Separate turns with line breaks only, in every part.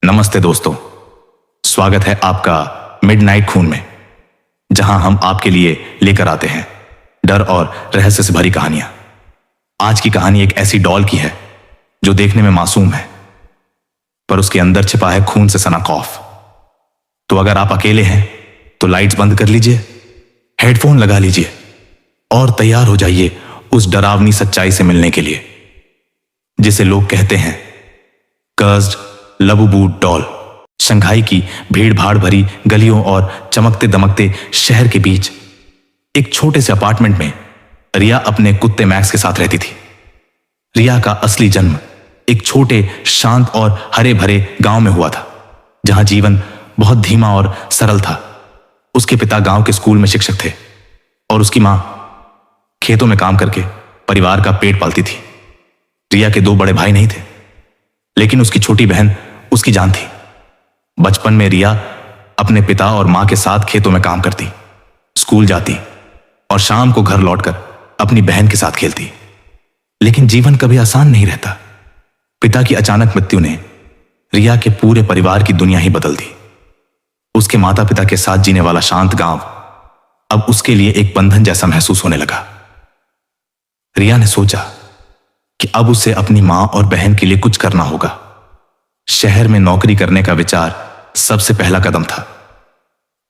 नमस्ते दोस्तों, स्वागत है आपका मिडनाइट खून में, जहां हम आपके लिए लेकर आते हैं डर और रहस्य से भरी कहानियां। आज की कहानी एक ऐसी डॉल की है जो देखने में मासूम है, पर उसके अंदर छिपा है खून से सना खौफ। तो अगर आप अकेले हैं तो लाइट्स बंद कर लीजिए, हेडफोन लगा लीजिए और तैयार हो जाइए उस डरावनी सच्चाई से मिलने के लिए जिसे लोग कहते हैं कर्स्ड लबूबू डॉल। शंघाई की भीड़ भाड़ भरी गलियों और चमकते दमकते शहर के बीच एक छोटे से अपार्टमेंट में रिया अपने कुत्ते मैक्स के साथ रहती थी। रिया का असली जन्म एक छोटे शांत और हरे भरे गांव में हुआ था, जहां जीवन बहुत धीमा और सरल था। उसके पिता गांव के स्कूल में शिक्षक थे और उसकी मां खेतों में काम करके परिवार का पेट पालती थी। रिया के दो बड़े भाई नहीं थे, लेकिन उसकी छोटी बहन उसकी जान थी। बचपन में रिया अपने पिता और मां के साथ खेतों में काम करती, स्कूल जाती और शाम को घर लौटकर अपनी बहन के साथ खेलती। लेकिन जीवन कभी आसान नहीं रहता। पिता की अचानक मृत्यु ने रिया के पूरे परिवार की दुनिया ही बदल दी। उसके माता पिता के साथ जीने वाला शांत गांव अब उसके लिए एक बंधन जैसा महसूस होने लगा। रिया ने सोचा कि अब उसे अपनी मां और बहन के लिए कुछ करना होगा। शहर में नौकरी करने का विचार सबसे पहला कदम था।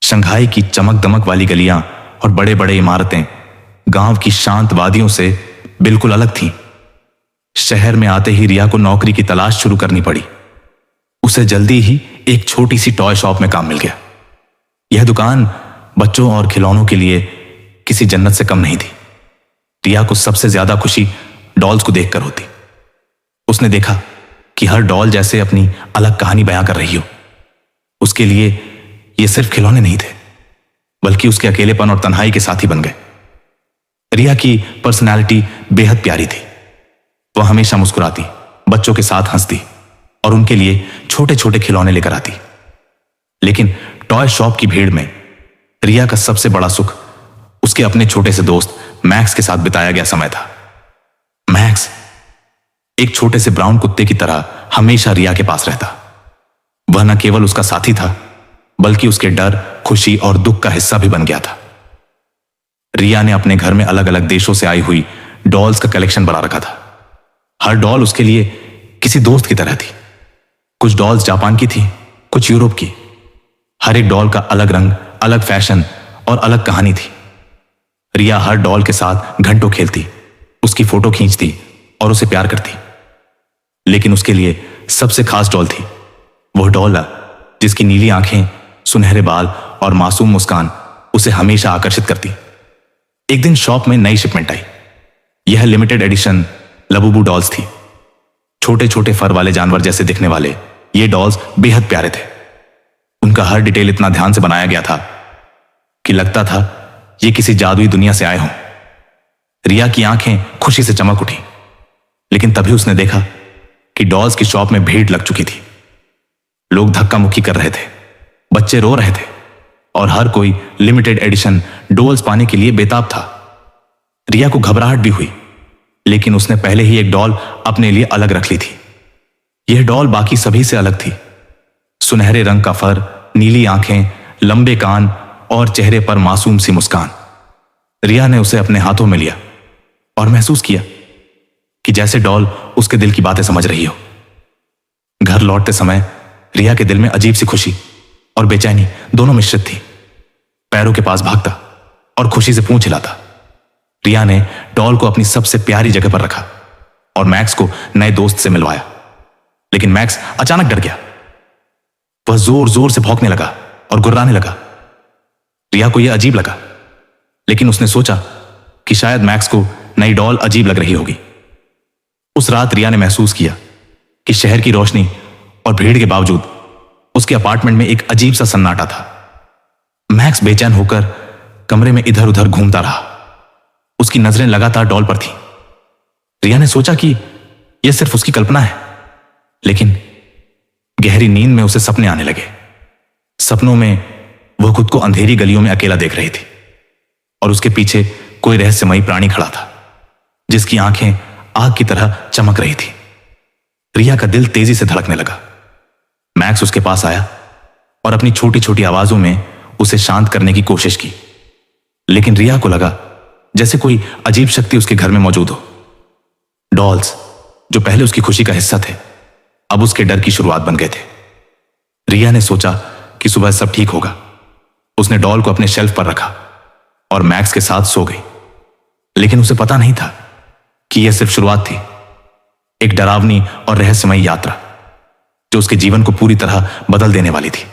शंघाई की चमक दमक वाली गलियां और बड़े बड़े इमारतें गांव की शांत वादियों से बिल्कुल अलग थीं। शहर में आते ही रिया को नौकरी की तलाश शुरू करनी पड़ी। उसे जल्दी ही एक छोटी सी टॉय शॉप में काम मिल गया। यह दुकान बच्चों और खिलौनों के लिए किसी जन्नत से कम नहीं थी। रिया को सबसे ज्यादा खुशी डॉल्स को देखकर होती। उसने देखा कि हर डॉल जैसे अपनी अलग कहानी बयां कर रही हो। उसके लिए ये सिर्फ खिलौने नहीं थे, बल्कि उसके अकेलेपन और तन्हाई के साथी बन गए। रिया की पर्सनैलिटी बेहद प्यारी थी। वह हमेशा मुस्कुराती, बच्चों के साथ हंसती और उनके लिए छोटे छोटे खिलौने लेकर आती। लेकिन टॉय शॉप की भीड़ में रिया का सबसे बड़ा सुख उसके अपने छोटे से दोस्त मैक्स के साथ बिताया गया समय था। मैक्स एक छोटे से ब्राउन कुत्ते की तरह हमेशा रिया के पास रहता। वह न केवल उसका साथी था, बल्कि उसके डर, खुशी और दुख का हिस्सा भी बन गया था। रिया ने अपने घर में अलग अलग देशों से आई हुई डॉल्स का कलेक्शन बना रखा था। हर डॉल उसके लिए किसी दोस्त की तरह थी। कुछ डॉल्स जापान की थी, कुछ यूरोप की। हर एक डॉल का अलग रंग, अलग फैशन और अलग कहानी थी। रिया हर डॉल के साथ घंटों खेलती, उसकी फोटो खींचती और उसे प्यार करती। लेकिन उसके लिए सबसे खास डॉल थी वह डॉल जिसकी नीली आंखें, सुनहरे बाल और मासूम मुस्कान उसे हमेशा आकर्षित करती। एक दिन शॉप में नई शिपमेंट आई। यह लिमिटेड एडिशन लबूबू डॉल्स थी। छोटे छोटे फर वाले जानवर जैसे दिखने वाले ये डॉल्स बेहद प्यारे थे। उनका हर डिटेल इतना ध्यान से बनाया गया था कि लगता था ये किसी जादुई दुनिया से आए हों। रिया की आंखें खुशी से चमक उठी। लेकिन तभी उसने देखा कि डॉल्स की शॉप में भीड़ लग चुकी थी। लोग धक्का मुक्की कर रहे थे, बच्चे रो रहे थे और हर कोई लिमिटेड एडिशन डॉल्स पाने के लिए बेताब था। रिया को घबराहट भी हुई, लेकिन उसने पहले ही एक डॉल अपने लिए अलग रख ली थी। यह डॉल बाकी सभी से अलग थी। सुनहरे रंग का फर, नीली आंखें, लंबे कान और चेहरे पर मासूम सी मुस्कान। रिया ने उसे अपने हाथों में लिया और महसूस किया कि जैसे डॉल उसके दिल की बातें समझ रही हो। घर लौटते समय रिया के दिल में अजीब सी खुशी और बेचैनी दोनों मिश्रित थी। पैरों के पास भागता और खुशी से पूंछ हिलाता। रिया ने डॉल को अपनी सबसे प्यारी जगह पर रखा और मैक्स को नए दोस्त से मिलवाया। लेकिन मैक्स अचानक डर गया। वह जोर जोर से भौंकने लगा और गुर्राने लगा। रिया को यह अजीब लगा, लेकिन उसने सोचा कि शायद मैक्स को नई डॉल अजीब लग रही होगी। उस रात रिया ने महसूस किया कि शहर की रोशनी और भीड़ के बावजूद उसके अपार्टमेंट में एक अजीब सा सन्नाटा था। मैक्स बेचैन होकर कमरे में इधर उधर घूमता रहा। उसकी नजरें लगातार डॉल पर थीं। रिया ने सोचा कि यह सिर्फ उसकी कल्पना है, लेकिन गहरी नींद में उसे सपने आने लगे। सपनों में वह खुद को अंधेरी गलियों में अकेला देख रही थी और उसके पीछे कोई रहस्यमयी प्राणी खड़ा था, जिसकी आंखें आग की तरह चमक रही थी। रिया का दिल तेजी से धड़कने लगा। मैक्स उसके पास आया और अपनी छोटी छोटी आवाजों में उसे शांत करने की कोशिश की, लेकिन रिया को लगा जैसे कोई अजीब शक्ति उसके घर में मौजूद हो। डॉल्स, जो पहले उसकी खुशी का हिस्सा थे, अब उसके डर की शुरुआत बन गए थे। रिया ने सोचा कि सुबह सब ठीक होगा। उसने डॉल को अपने शेल्फ पर रखा और मैक्स के साथ सो गई, लेकिन उसे पता नहीं था कि यह सिर्फ शुरुआत थी, एक डरावनी और रहस्यमयी यात्रा जो उसके जीवन को पूरी तरह बदल देने वाली थी।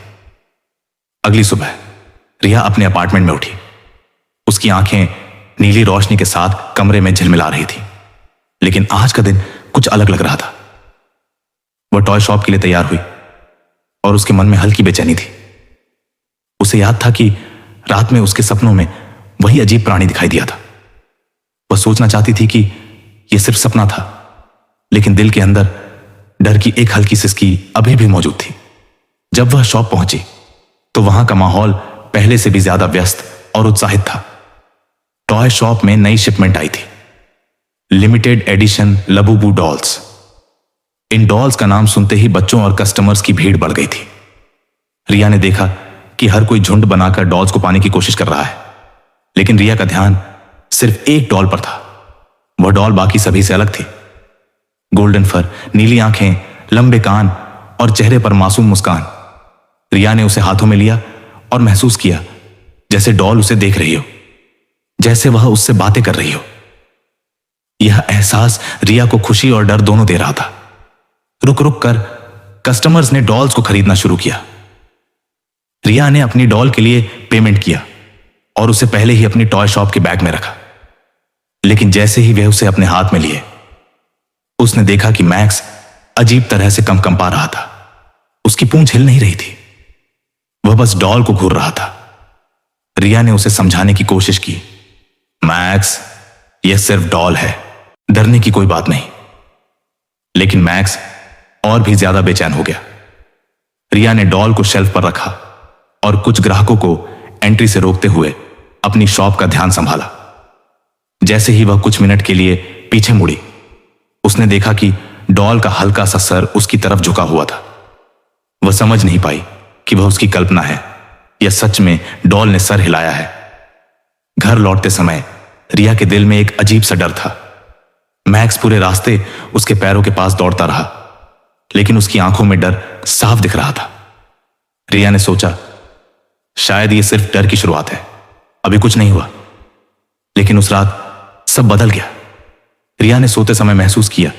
अगली सुबह रिया अपने अपार्टमेंट में उठी। उसकी आंखें नीली रोशनी के साथ कमरे में झिलमिला रही थी, लेकिन आज का दिन कुछ अलग लग रहा था। वह टॉय शॉप के लिए तैयार हुई और उसके मन में हल्की बेचैनी थी। उसे याद था कि रात में उसके सपनों में वही अजीब प्राणी दिखाई दिया था। वह सोचना चाहती थी कि यह सिर्फ सपना था, लेकिन दिल के अंदर डर की एक हल्की सिसकी अभी भी मौजूद थी। जब वह शॉप पहुंची तो वहां का माहौल पहले से भी ज्यादा व्यस्त और उत्साहित था। टॉय शॉप में नई शिपमेंट आई थी, लिमिटेड एडिशन लबूबू डॉल्स। इन डॉल्स का नाम सुनते ही बच्चों और कस्टमर्स की भीड़ बढ़ गई थी। रिया ने देखा कि हर कोई झुंड बनाकर डॉल्स को पाने की कोशिश कर रहा है, लेकिन रिया का ध्यान सिर्फ एक डॉल पर था। वह डॉल बाकी सभी से अलग थी। गोल्डन फर, नीली आंखें, लंबे कान और चेहरे पर मासूम मुस्कान। रिया ने उसे हाथों में लिया और महसूस किया जैसे डॉल उसे देख रही हो, जैसे वह उससे बातें कर रही हो। यह एहसास रिया को खुशी और डर दोनों दे रहा था। रुक रुक कर कस्टमर्स ने डॉल्स को खरीदना शुरू किया। रिया ने अपनी डॉल के लिए पेमेंट किया और उसे पहले ही अपनी टॉय शॉप के बैग में रखा, लेकिन जैसे ही वह उसे अपने हाथ में लिए, उसने देखा कि मैक्स अजीब तरह से कंपा रहा था। उसकी पूंछ हिल नहीं रही थी, वह बस डॉल को घूर रहा था। रिया ने उसे समझाने की कोशिश की, मैक्स, यह सिर्फ डॉल है, डरने की कोई बात नहीं। लेकिन मैक्स और भी ज्यादा बेचैन हो गया। रिया ने डॉल को शेल्फ पर रखा और कुछ ग्राहकों को एंट्री से रोकते हुए अपनी शॉप का ध्यान संभाला। जैसे ही वह कुछ मिनट के लिए पीछे मुड़ी, उसने देखा कि डॉल का हल्का सा सर उसकी तरफ झुका हुआ था। वह समझ नहीं पाई कि वह उसकी कल्पना है या सच में डॉल ने सर हिलाया है। घर लौटते समय रिया के दिल में एक अजीब सा डर था। मैक्स पूरे रास्ते उसके पैरों के पास दौड़ता रहा, लेकिन उसकी आंखों में डर साफ दिख रहा था। रिया ने सोचा, शायद ये सिर्फ डर की शुरुआत है, अभी कुछ नहीं हुआ। लेकिन उस रात सब बदल गया। रिया ने सोते समय महसूस किया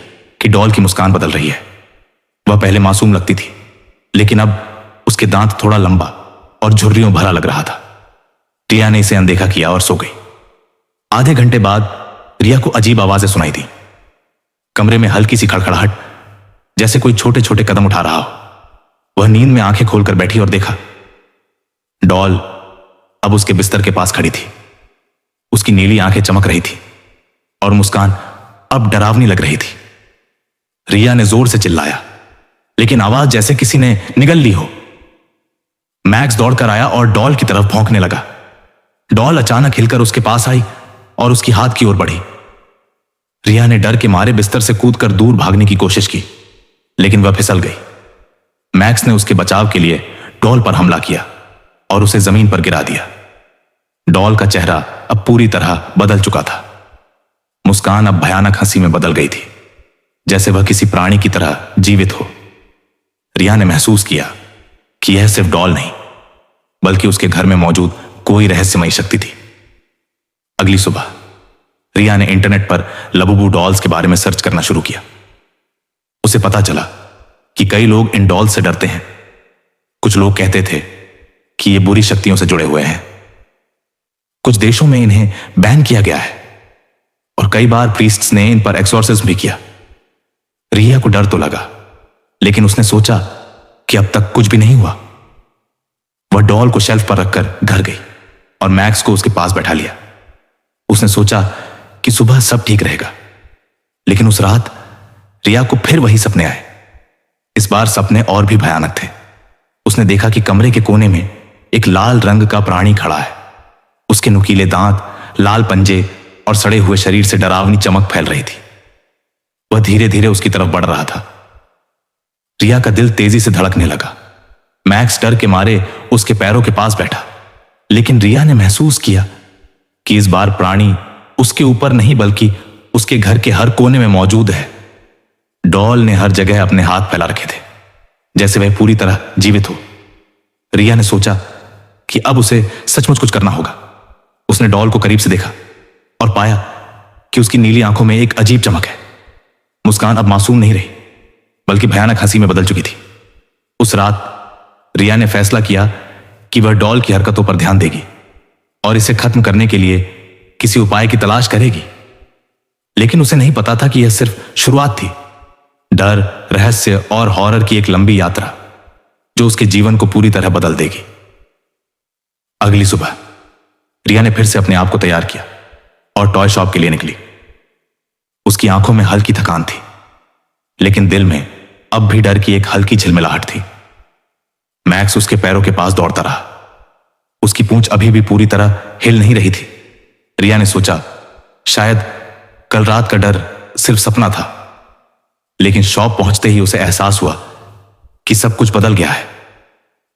कि डॉल की मुस्कान बदल रही है। वह पहले मासूम लगती थी, लेकिन अब उसके दांत थोड़ा लंबा और झुर्रियों भरा लग रहा था। रिया ने इसे अनदेखा किया और सो गई। आधे घंटे बाद रिया को अजीब आवाजें सुनाई दी। कमरे में हल्की सी खड़खड़ाहट, जैसे कोई छोटे छोटे कदम उठा रहा हो। वह नींद में आंखें खोलकर बैठी और देखा, डॉल अब उसके बिस्तर के पास खड़ी थी। उसकी नीली आंखें चमक रही थी और मुस्कान अब डरावनी लग रही थी। रिया ने जोर से चिल्लाया, लेकिन आवाज जैसे किसी ने निगल ली हो। मैक्स दौड़कर आया और डॉल की तरफ भौंकने लगा। डॉल अचानक हिलकर उसके पास आई और उसकी हाथ की ओर बढ़ी। रिया ने डर के मारे बिस्तर से कूदकर दूर भागने की कोशिश की, लेकिन वह फिसल गई। मैक्स ने उसके बचाव के लिए डॉल पर हमला किया और उसे जमीन पर गिरा दिया। डॉल का चेहरा अब पूरी तरह बदल चुका था। मुस्कान अब भयानक हंसी में बदल गई थी, जैसे वह किसी प्राणी की तरह जीवित हो। रिया ने महसूस किया कि यह सिर्फ डॉल नहीं, बल्कि उसके घर में मौजूद कोई रहस्यमयी शक्ति थी। अगली सुबह रिया ने इंटरनेट पर लबूबू डॉल्स के बारे में सर्च करना शुरू किया। उसे पता चला कि कई लोग इन डॉल्स से डरते हैं। कुछ लोग कहते थे कि ये बुरी शक्तियों से जुड़े हुए हैं। कुछ देशों में इन्हें बैन किया गया है और कई बार प्रीस्ट्स ने इन पर एक्सोर्सिज्म भी किया। रिया को डर तो लगा, लेकिन उसने सोचा कि अब तक कुछ भी नहीं हुआ। वह डॉल को शेल्फ पर रखकर घर गई और मैक्स को उसके पास बैठा लिया। उसने सोचा कि सुबह सब ठीक रहेगा, लेकिन उस रात रिया को फिर वही सपने आए। इस बार सपने और भी भयानक थे। उसने देखा कि कमरे के कोने में एक लाल रंग का प्राणी खड़ा है। उसके नुकीले दांत, लाल पंजे और सड़े हुए शरीर से डरावनी चमक फैल रही थी। वह धीरे धीरे उसकी तरफ बढ़ रहा था। रिया का दिल तेजी से धड़कने लगा। मैक्स डर के मारे उसके पैरों के पास बैठा, लेकिन रिया ने महसूस किया कि इस बार प्राणी उसके ऊपर नहीं बल्कि उसके घर के हर कोने में मौजूद है। डॉल ने हर जगह अपने हाथ फैला रखे थे, जैसे वह पूरी तरह जीवित हो। रिया ने सोचा कि अब उसे सचमुच कुछ करना होगा। उसने डॉल को करीब से देखा और पाया कि उसकी नीली आंखों में एक अजीब चमक है। मुस्कान अब मासूम नहीं रही, बल्कि भयानक हंसी में बदल चुकी थी। उस रात रिया ने फैसला किया कि वह डॉल की हरकतों पर ध्यान देगी और इसे खत्म करने के लिए किसी उपाय की तलाश करेगी। लेकिन उसे नहीं पता था कि यह सिर्फ शुरुआत थी। डर, रहस्य और हॉरर की एक लंबी यात्रा जो उसके जीवन को पूरी तरह बदल देगी। अगली सुबह रिया ने फिर से अपने आप को तैयार किया और टॉय शॉप के लिए निकली। उसकी आंखों में हल्की थकान थी, लेकिन दिल में अब भी डर की एक हल्की झिलमिलाहट थी। मैक्स उसके पैरों के पास दौड़ता रहा। उसकी पूंछ अभी भी पूरी तरह हिल नहीं रही थी। रिया ने सोचा शायद कल रात का डर सिर्फ सपना था, लेकिन शॉप पहुंचते ही उसे एहसास हुआ कि सब कुछ बदल गया है।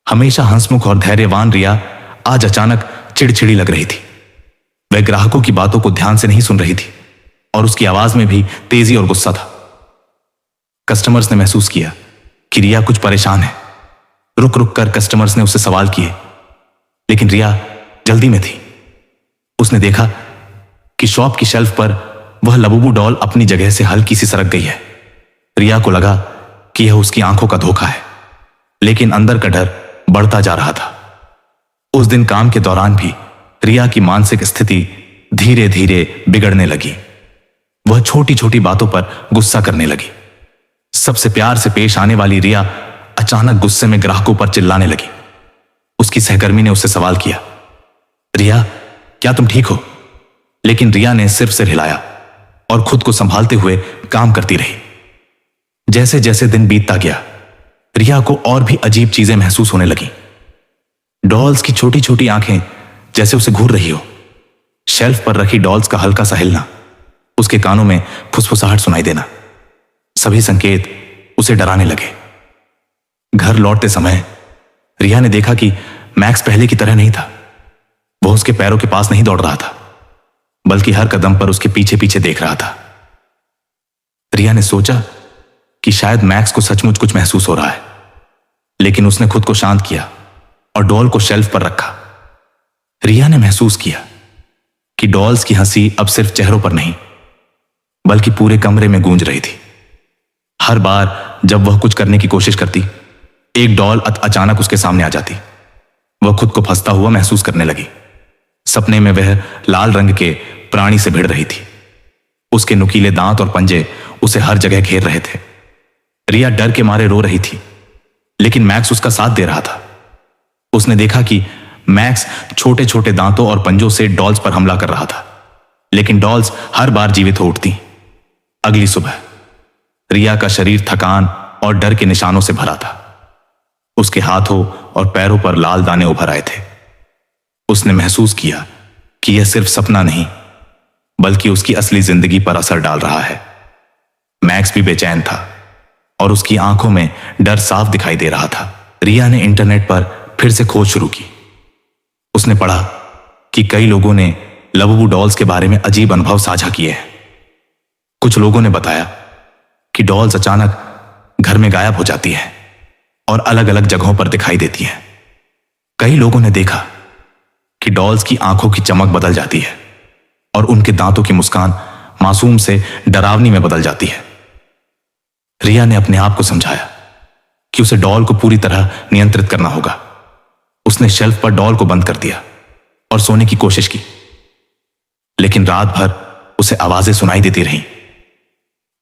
हमेशा हंसमुख और धैर्यवान रिया आज अचानक चिड़चिड़ी लग रही थी। वह ग्राहकों की बातों को ध्यान से नहीं सुन रही थी और उसकी आवाज में भी तेजी और गुस्सा था। कस्टमर्स ने महसूस किया कि रिया कुछ परेशान है। रुक रुक कर कस्टमर्स ने उससे सवाल किए, लेकिन रिया जल्दी में थी। उसने देखा कि शॉप की शेल्फ पर वह लबूबू डॉल अपनी जगह से हल्की सी सरक गई है। रिया को लगा कि यह उसकी आंखों का धोखा है, लेकिन अंदर का डर बढ़ता जा रहा था। उस दिन काम के दौरान भी रिया की मानसिक स्थिति धीरे धीरे बिगड़ने लगी। वह छोटी छोटी बातों पर गुस्सा करने लगी। सबसे प्यार से पेश आने वाली रिया अचानक गुस्से में ग्राहकों पर चिल्लाने लगी। उसकी सहकर्मी ने उससे सवाल किया, रिया क्या तुम ठीक हो? लेकिन रिया ने सिर्फ सिर हिलाया और खुद को संभालते हुए काम करती रही। जैसे जैसे दिन बीतता गया, रिया को और भी अजीब चीजें महसूस होने लगी। डॉल्स की छोटी छोटी आंखें जैसे उसे घूर रही हो। शेल्फ पर रखी डॉल्स का हल्का सा हिलना, उसके कानों में फुसफुसाहट सुनाई देना, सभी संकेत उसे डराने लगे। घर लौटते समय रिया ने देखा कि मैक्स पहले की तरह नहीं था। वह उसके पैरों के पास नहीं दौड़ रहा था, बल्कि हर कदम पर उसके पीछे पीछे देख रहा था। रिया ने सोचा कि शायद मैक्स को सचमुच कुछ महसूस हो रहा है, लेकिन उसने खुद को शांत किया और डॉल को शेल्फ पर रखा। रिया ने महसूस किया कि डॉल्स की हंसी अब सिर्फ चेहरों पर नहीं, बल्कि पूरे कमरे में गूंज रही थी। हर बार जब वह कुछ करने की कोशिश करती, एक डॉल अचानक उसके सामने आ जाती। वह खुद को फंसता हुआ महसूस करने लगी। सपने में वह लाल रंग के प्राणी से भिड़ रही थी। उसके नुकीले दांत और पंजे उसे हर जगह घेर रहे थे। रिया डर के मारे रो रही थी, लेकिन मैक्स उसका साथ दे रहा था। उसने देखा कि मैक्स छोटे छोटे दांतों और पंजों से डॉल्स पर हमला कर रहा था, लेकिन डॉल्स हर बार जीवित हो उठती। अगली सुबह रिया का शरीर थकान और डर के निशानों से भरा था। उसके हाथों और पैरों पर लाल दाने उभर आए थे। उसने महसूस किया कि यह सिर्फ सपना नहीं, बल्कि उसकी असली जिंदगी पर असर डाल रहा है। मैक्स भी बेचैन था और उसकी आंखों में डर साफ दिखाई दे रहा था। रिया ने इंटरनेट पर फिर से खोज शुरू की। उसने पढ़ा कि कई लोगों ने लबूबू डॉल्स के बारे में अजीब अनुभव साझा किए हैं। कुछ लोगों ने बताया कि डॉल्स अचानक घर में गायब हो जाती है और अलग अलग जगहों पर दिखाई देती है। कई लोगों ने देखा कि डॉल्स की आंखों की चमक बदल जाती है और उनके दांतों की मुस्कान मासूम से डरावनी में बदल जाती है। रिया ने अपने आप को समझाया कि उसे डॉल को पूरी तरह नियंत्रित करना होगा। उसने शेल्फ पर डॉल को बंद कर दिया और सोने की कोशिश की, लेकिन रात भर उसे आवाजें सुनाई देती रहीं।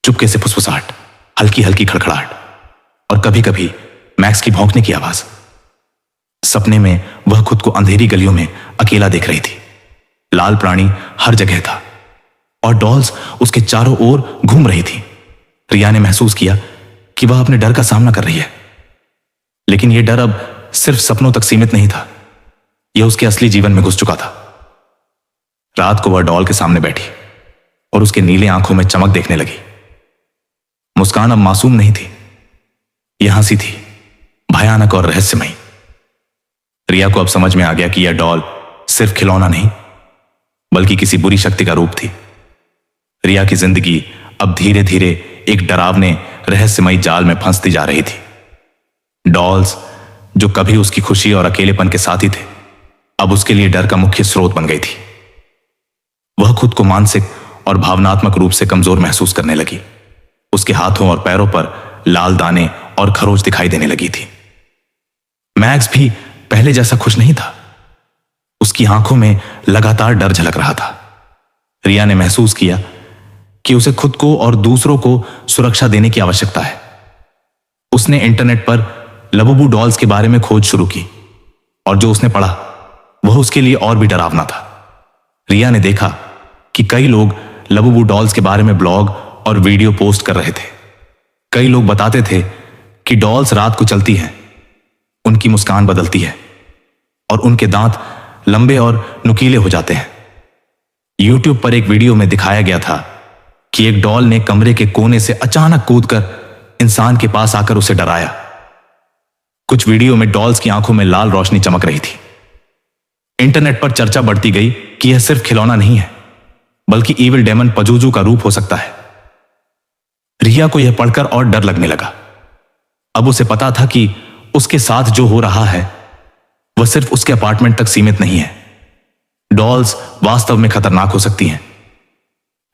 चुपके से फुसफुसाहट, हल्की हल्की खड़खड़ाहट और कभी कभी मैक्स की भौंकने की आवाज। सपने में वह खुद को अंधेरी गलियों में अकेला देख रही थी। लाल प्राणी हर जगह था और डॉल्स उसके चारों ओर घूम रही थी। रिया ने महसूस किया कि वह अपने डर का सामना कर रही है, लेकिन यह डर अब सिर्फ सपनों तक सीमित नहीं था। यह उसके असली जीवन में घुस चुका था। रात को वह डॉल के सामने बैठी और उसके नीले आंखों में चमक देखने लगी। मुस्कान अब मासूम नहीं थी, यह हंसी थी, भयानक और रहस्यमयी। रिया को अब समझ में आ गया कि यह डॉल सिर्फ खिलौना नहीं बल्कि किसी बुरी शक्ति का रूप थी। रिया की जिंदगी अब धीरे धीरे एक डरावने रहस्यमयी जाल में फंसती जा रही थी। डॉल्स जो कभी उसकी खुशी और अकेलेपन के साथी थे, अब उसके लिए डर का मुख्य स्रोत बन गई थी। वह खुद को मानसिक और भावनात्मक रूप से कमजोर महसूस करने लगी। उसके हाथों और पैरों पर लाल दाने और खरोच दिखाई देने लगी थी। मैक्स भी पहले जैसा खुश नहीं था। उसकी आंखों में लगातार डर झलक रहा था। रिया ने महसूस किया कि उसे खुद को और दूसरों को सुरक्षा देने की आवश्यकता है। उसने इंटरनेट पर लबुबू डॉल्स के बारे में खोज शुरू की और जो उसने पढ़ा वह उसके लिए और भी डरावना था। रिया ने देखा कि कई लोग लबुबू डॉल्स के बारे में ब्लॉग और वीडियो पोस्ट कर रहे थे। कई लोग बताते थे कि डॉल्स रात को चलती हैं, उनकी मुस्कान बदलती है और उनके दांत लंबे और नुकीले हो जाते हैं। YouTube पर एक वीडियो में दिखाया गया था कि एक डॉल ने कमरे के कोने से अचानक कूदकर इंसान के पास आकर उसे डराया। कुछ वीडियो में डॉल्स की आंखों में लाल रोशनी चमक रही थी। इंटरनेट पर चर्चा बढ़ती गई कि यह सिर्फ खिलौना नहीं है बल्कि इविल डेमन पजूजू का रूप हो सकता है। रिया को यह पढ़कर और डर लगने लगा। अब उसे पता था कि उसके साथ जो हो रहा है वह सिर्फ उसके अपार्टमेंट तक सीमित नहीं है। डॉल्स वास्तव में खतरनाक हो सकती हैं।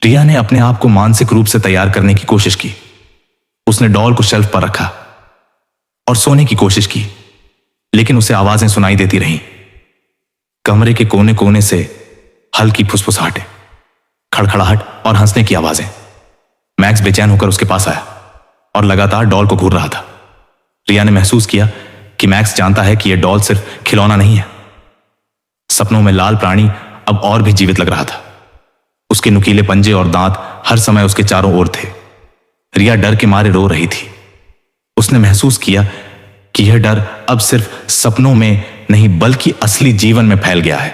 रिया ने अपने आप को मानसिक रूप से तैयार करने की कोशिश की। उसने डॉल को शेल्फ पर रखा और सोने की कोशिश की, लेकिन उसे आवाजें सुनाई देती रहीं। कमरे के कोने कोने से हल्की फुसफुसाहटें, खड़खड़ाहट और हंसने की आवाजें। मैक्स बेचैन होकर उसके पास आया और लगातार डॉल को घूर रहा था। रिया ने महसूस किया कि मैक्स जानता है कि यह डॉल सिर्फ खिलौना नहीं है। सपनों में लाल प्राणी अब और भी जीवित लग रहा था। उसके नुकीले पंजे और दांत हर समय उसके चारों ओर थे। रिया डर के मारे रो रही थी। उसने महसूस किया कि यह डर अब सिर्फ सपनों में नहीं बल्कि असली जीवन में फैल गया है।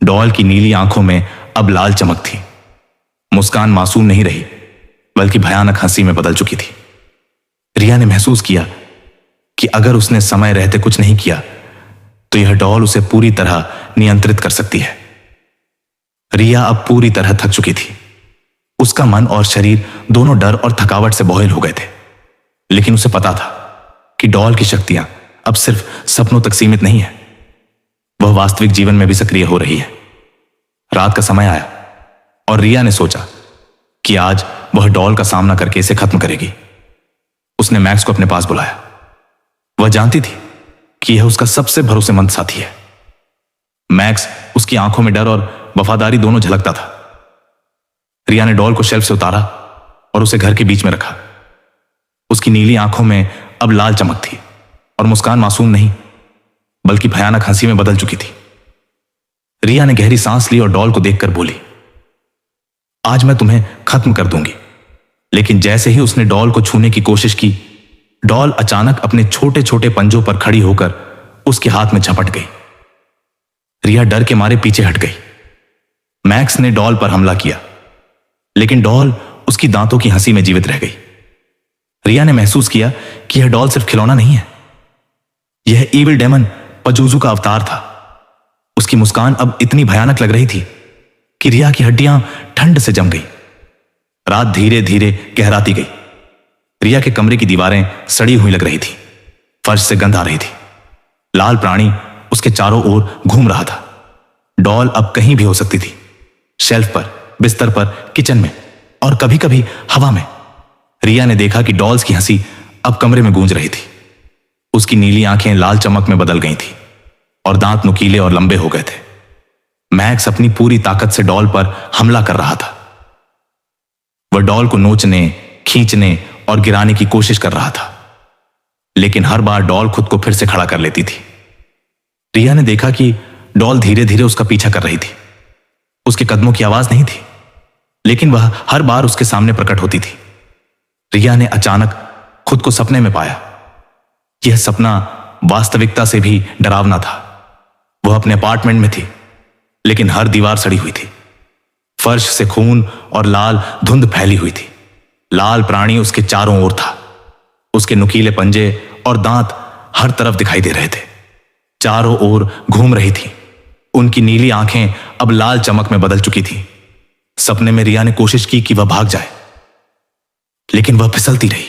डॉल की नीली आंखों में अब लाल चमक थी। मुस्कान मासूम नहीं रही बल्कि भयानक हंसी में बदल चुकी थी। रिया ने महसूस किया कि अगर उसने समय रहते कुछ नहीं किया तो यह डॉल उसे पूरी तरह नियंत्रित कर सकती है। रिया अब पूरी तरह थक चुकी थी। उसका मन और शरीर दोनों डर और थकावट से बोहिल हो गए थे। लेकिन उसे पता था कि डॉल की शक्तियां अब सिर्फ सपनों तक सीमित नहीं है, वह वास्तविक जीवन में भी सक्रिय हो रही है। रात का समय आया और रिया ने सोचा कि आज वह डॉल का सामना करके इसे खत्म करेगी। उसने मैक्स को अपने पास बुलाया। वह जानती थी कि यह उसका सबसे भरोसेमंद साथी है। मैक्स उसकी आंखों में डर और वफादारी दोनों झलकता था। रिया ने डॉल को शेल्फ से उतारा और उसे घर के बीच में रखा। उसकी नीली आंखों में अब लाल चमक थी और मुस्कान मासूम नहीं बल्कि भयानक हंसी में बदल चुकी थी। रिया ने गहरी सांस ली और डॉल को देखकर बोली, आज मैं तुम्हें खत्म कर दूंगी। लेकिन जैसे ही उसने डॉल को छूने की कोशिश की, डॉल अचानक अपने छोटे छोटे पंजों पर खड़ी होकर उसके हाथ में झपट गई। रिया डर के मारे पीछे हट गई। मैक्स ने डॉल पर हमला किया, लेकिन डॉल उसकी दांतों की हंसी में जीवित रह गई। रिया ने महसूस किया कि यह डॉल सिर्फ खिलौना नहीं है, यह इविल डेमन पजूजू का अवतार था। उसकी मुस्कान अब इतनी भयानक लग रही थी कि रिया की हड्डियां ठंड से जम गई। रात धीरे धीरे गहराती गई। रिया के कमरे की दीवारें सड़ी हुई लग रही थी। फर्श से गंध आ रही थी। लाल प्राणी उसके चारों ओर घूम रहा था। डॉल अब कहीं भी हो सकती थी, शेल्फ पर, बिस्तर पर, किचन में और कभी कभी हवा में। रिया ने देखा कि डॉल्स की हंसी अब कमरे में गूंज रही थी। उसकी नीली आंखें लाल चमक में बदल गई थी और दांत नुकीले और लंबे हो गए थे। मैक्स अपनी पूरी ताकत से डॉल पर हमला कर रहा था। वह डॉल को नोचने, खींचने और गिराने की कोशिश कर रहा था, लेकिन हर बार डॉल खुद को फिर से खड़ा कर लेती थी। रिया ने देखा कि डॉल धीरे धीरे उसका पीछा कर रही थी। उसके कदमों की आवाज नहीं थी, लेकिन वह हर बार उसके सामने प्रकट होती थी। रिया ने अचानक खुद को सपने में पाया। यह सपना वास्तविकता से भी डरावना था। वह अपने अपार्टमेंट में थी, लेकिन हर दीवार सड़ी हुई थी। फर्श से खून और लाल धुंध फैली हुई थी। लाल प्राणी उसके चारों ओर था। उसके नुकीले पंजे और दांत हर तरफ दिखाई दे रहे थे, चारों ओर घूम रही थी। उनकी नीली आंखें अब लाल चमक में बदल चुकी थी। सपने में रिया ने कोशिश की कि वह भाग जाए, लेकिन वह फिसलती रही।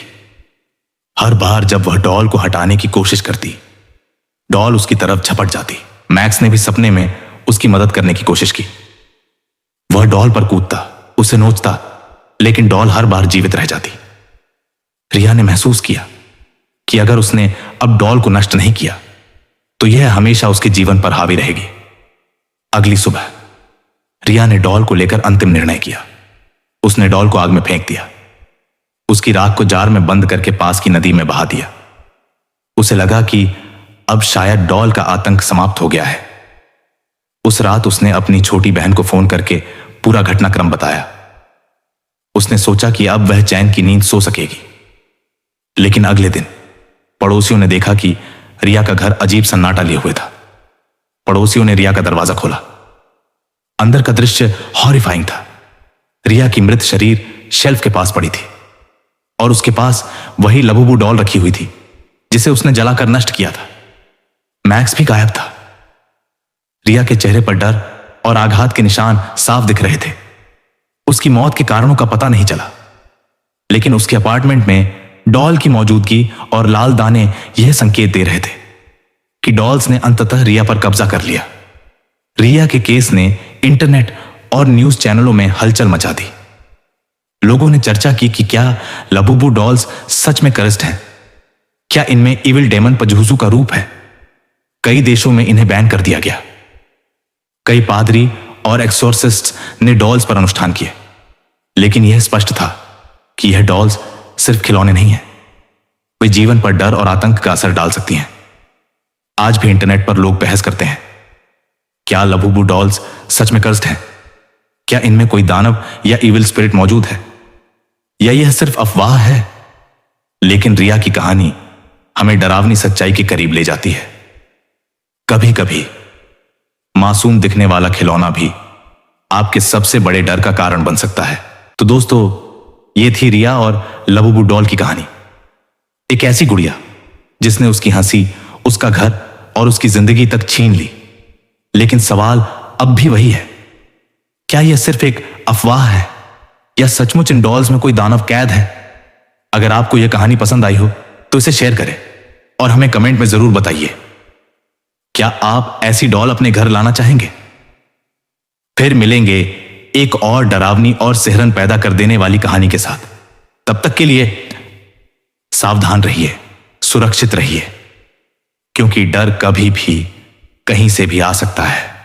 हर बार जब वह डॉल को हटाने की कोशिश करती, डॉल उसकी तरफ झपट जाती। मैक्स ने भी सपने में उसकी मदद करने की कोशिश की। वह डॉल पर कूदता, उसे नोचता, लेकिन डॉल हर बार जीवित रह जाती। रिया ने महसूस किया कि अगर उसने अब डॉल को नष्ट नहीं किया तो यह हमेशा उसके जीवन पर हावी रहेगी। अगली सुबह रिया ने डॉल को लेकर अंतिम निर्णय किया। उसने डॉल को आग में फेंक दिया। उसकी राख को जार में बंद करके पास की नदी में बहा दिया। उसे लगा कि अब शायद डॉल का आतंक समाप्त हो गया है। उस रात उसने अपनी छोटी बहन को फोन करके पूरा घटनाक्रम बताया। उसने सोचा कि अब वह चैन की नींद सो सकेगी, लेकिन अगले दिन पड़ोसियों ने देखा कि रिया का घर अजीब सन्नाटा लिए हुए था। पड़ोसियों ने रिया का दरवाजा खोला। अंदर का दृश्य हॉरिफाइंग था। रिया की मृत शरीर शेल्फ के पास पड़ी थी और उसके पास वही लबूबू डॉल रखी हुई थी जिसे उसने जलाकर नष्ट किया था। मैक्स भी गायब था। रिया के चेहरे पर डर और आघात के निशान साफ दिख रहे थे। उसकी मौत के कारणों का पता नहीं चला, लेकिन उसके अपार्टमेंट में डॉल की मौजूदगी और लाल दाने यह संकेत दे रहे थे कि डॉल्स ने अंततः रिया पर कब्जा कर लिया। रिया के केस ने इंटरनेट और न्यूज चैनलों में हलचल मचा दी। लोगों ने चर्चा की कि क्या लबूबू डॉल्स सच में करस्ट हैं? क्या इनमें इविल डेमन पजहूसू का रूप है? कई देशों में इन्हें बैन कर दिया गया। कई पादरी और एक्सोर्सिस्ट्स ने डॉल्स पर अनुष्ठान किए, लेकिन यह स्पष्ट था कि यह डॉल्स सिर्फ खिलौने नहीं हैं। वे जीवन पर डर और आतंक का असर डाल सकती हैं। आज भी इंटरनेट पर लोग बहस करते हैं, क्या लबूबू डॉल्स सच में कर्स्ड हैं? क्या इनमें कोई दानव या इविल स्पिरिट मौजूद है, या यह सिर्फ अफवाह है? लेकिन रिया की कहानी हमें डरावनी सच्चाई के करीब ले जाती है। कभी कभी मासूम दिखने वाला खिलौना भी आपके सबसे बड़े डर का कारण बन सकता है। तो दोस्तों, ये थी रिया और लबूबू डॉल की कहानी। एक ऐसी गुड़िया जिसने उसकी हंसी, उसका घर और उसकी जिंदगी तक छीन ली। लेकिन सवाल अब भी वही है, क्या यह सिर्फ एक अफवाह है या सचमुच इन डॉल्स में कोई दानव कैद है? अगर आपको यह कहानी पसंद आई हो तो इसे शेयर करें और हमें कमेंट में जरूर बताइए, क्या आप ऐसी डॉल अपने घर लाना चाहेंगे? फिर मिलेंगे एक और डरावनी और सिहरन पैदा कर देने वाली कहानी के साथ। तब तक के लिए सावधान रहिए, सुरक्षित रहिए, क्योंकि डर कभी भी कहीं से भी आ सकता है।